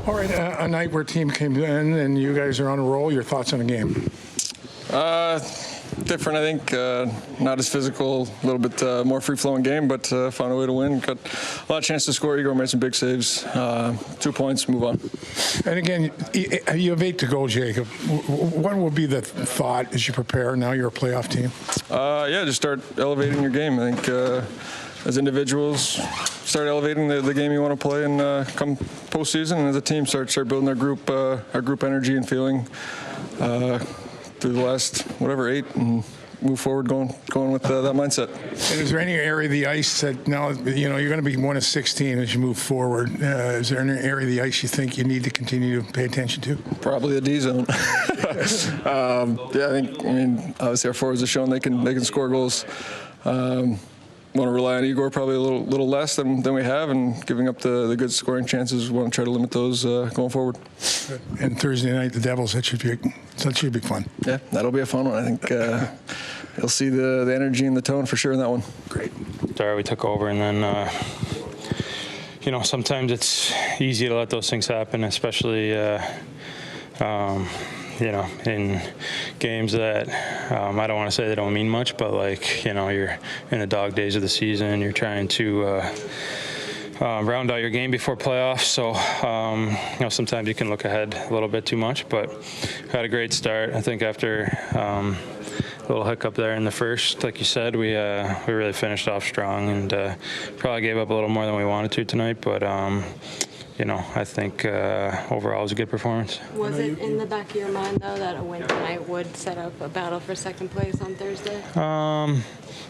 All right, a night where team came in and you guys are on a roll. Your thoughts on the game? Different, I think. Not as physical, a little bit more free-flowing game, but found a way to win. Got a lot of chance to score. Igor made some big saves. 2 points, move on. And again, you have 8 to go, Jacob. What will be the thought as you prepare? Now you're a playoff team. Yeah, just start elevating your game. I think as individuals, start elevating the game you want to play, and come postseason, and as a team, start building our group energy and feeling through the last 8 and move forward going with that mindset. And is there any area of the ice that now you're going to be 1 of 16 as you move forward? Is there any area of the ice you think you need to continue to pay attention to? Probably the D zone. Yeah, I mean, obviously our forwards have shown they can score goals. Want to rely on Igor probably a little less than we have, and giving up the good scoring chances. We want to try to limit those going forward. And Thursday night, the Devils, that should be fun. Yeah, that'll be a fun one. I think you'll see the energy and the tone for sure in that one. Great. We took over, and then sometimes it's easy to let those things happen, especially in games that I don't want to say they don't mean much, but you're in the dog days of the season, you're trying to round out your game before playoffs. So, sometimes you can look ahead a little bit too much, but had a great start. I think after a little hiccup there in the first, like you said, we really finished off strong, and probably gave up a little more than we wanted to tonight, but I think overall it was a good performance. Was it in the back of your mind, though, that a win tonight would set up a battle for second place on Thursday? I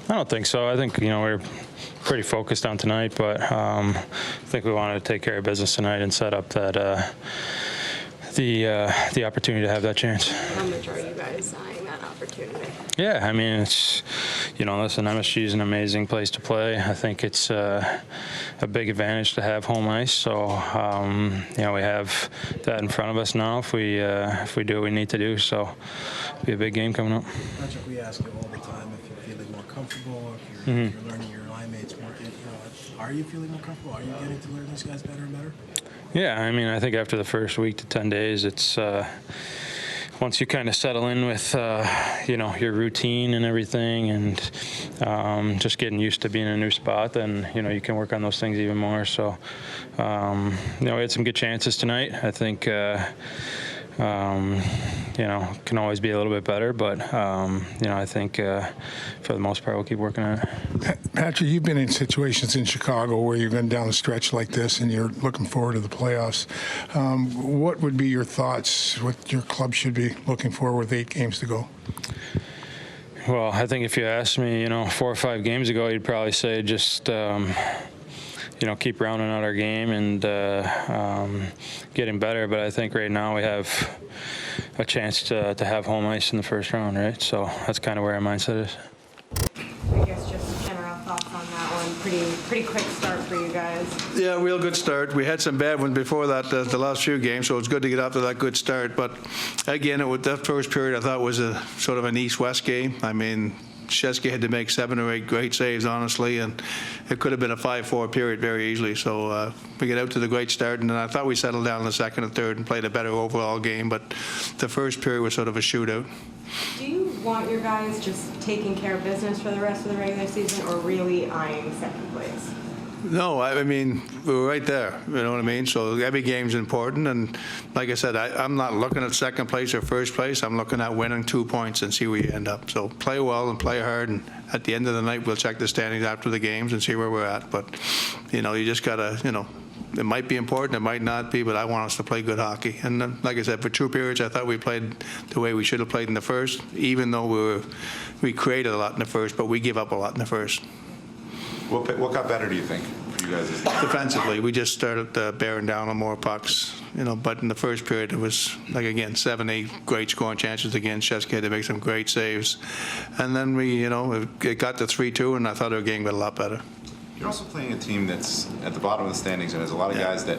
don't think so. I think, we're pretty focused on tonight, but I think we wanted to take care of business tonight and set up that the opportunity to have that chance. How much are you guys eyeing that opportunity? Yeah, I mean, it's, listen, MSG is an amazing place to play. I think it's a big advantage to have home ice. So, we have that in front of us now if we do what we need to do. So, it'll be a big game coming up. Patrick, we ask you all the time if you're feeling more comfortable, if you're learning your line mates more. Are you feeling more comfortable? Are you getting to learn these guys better and better? Yeah, I mean, I think after the first week to 10 days, it's once you kind of settle in with, your routine and everything, and just getting used to being in a new spot, then, you can work on those things even more. So, we had some good chances tonight. I think, can always be a little bit better, but, I think for the most part, we'll keep working on it. Patrick, you've been in situations in Chicago where you've been down the stretch like this and you're looking forward to the playoffs. What would be your thoughts, what your club should be looking for with 8 games to go? Well, I think if you asked me, 4 or 5 games ago, you'd probably say just keep rounding out our game and getting better. But I think right now we have a chance to have home ice in the first round, right? So that's kind of where our mindset is. I guess just general thoughts on that one. Pretty quick start for you guys. Yeah, real good start. We had some bad ones before that, the last few games, so it's good to get off to that good start. But again, that first period I thought was a sort of an East-West game. I mean, Sheske had to make 7 or 8 great saves, honestly, and it could have been a 5-4 period very easily. So we get out to the great start, and then I thought we settled down in the second and third and played a better overall game, but the first period was sort of a shootout. Do you want your guys just taking care of business for the rest of the regular season, or really eyeing second place? No, I mean, we're right there, you know what I mean? So every game's important, and like I said, I'm not looking at second place or first place. I'm looking at winning 2 points and see where you end up. So play well and play hard, and at the end of the night, we'll check the standings after the games and see where we're at. But, you just got to, it might be important, it might not be, but I want us to play good hockey. And then, like I said, for 2 periods, I thought we played the way we should have played in the first, even though we created a lot in the first, but we give up a lot in the first. What got better, do you think, for you guys? Defensively, we just started bearing down on more pucks, but in the first period, it was, like, again, 7, 8 great scoring chances again. Sheske had to make some great saves. And then we, it got to 3-2, and I thought our game got a lot better. You're also playing a team that's at the bottom of the standings, and there's a lot of guys that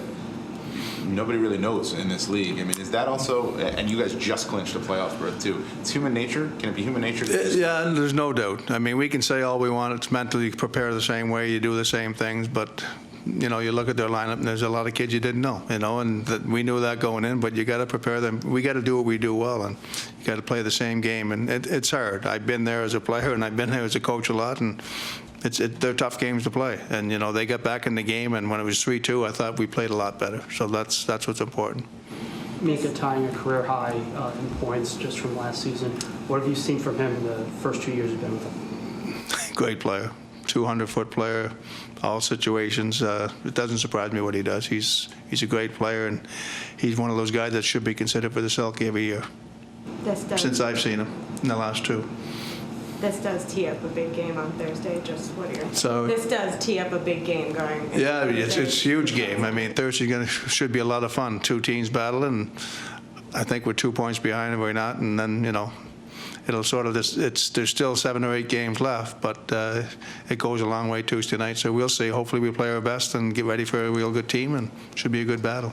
nobody really knows in this league. I mean, is that also, and you guys just clinched a playoff berth too, it's human nature? Can it be human nature? Yeah, there's no doubt. I mean, we can say all we want. It's mentally prepare the same way, you do the same things, but you look at their lineup, and there's a lot of kids you didn't know, and we knew that going in, but you got to prepare them. We got to do what we do well, and you got to play the same game, and it's hard. I've been there as a player, and I've been there as a coach a lot, and they're tough games to play. And, they got back in the game, and when it was 3-2, I thought we played a lot better. So that's what's important. Mika tying a career high in points just from last season. What have you seen from him in the first 2 years you've been with him? Great player, 200-foot player, all situations. It doesn't surprise me what he does. He's a great player, and he's one of those guys that should be considered for the Selke every year, since I've seen him in the last 2. This does tee up a big game on Thursday. Just what are your So- This does tee up a big game going. into Yeah, it's Thursday. a huge game. I mean, Thursday should be a lot of fun. 2 teams battling. I think we're 2 points behind and we're not. And then, it'll sort of there's still 7 or 8 games left, but it goes a long way Tuesday night. So we'll see. Hopefully we play our best and get ready for a real good team, and should be a good battle.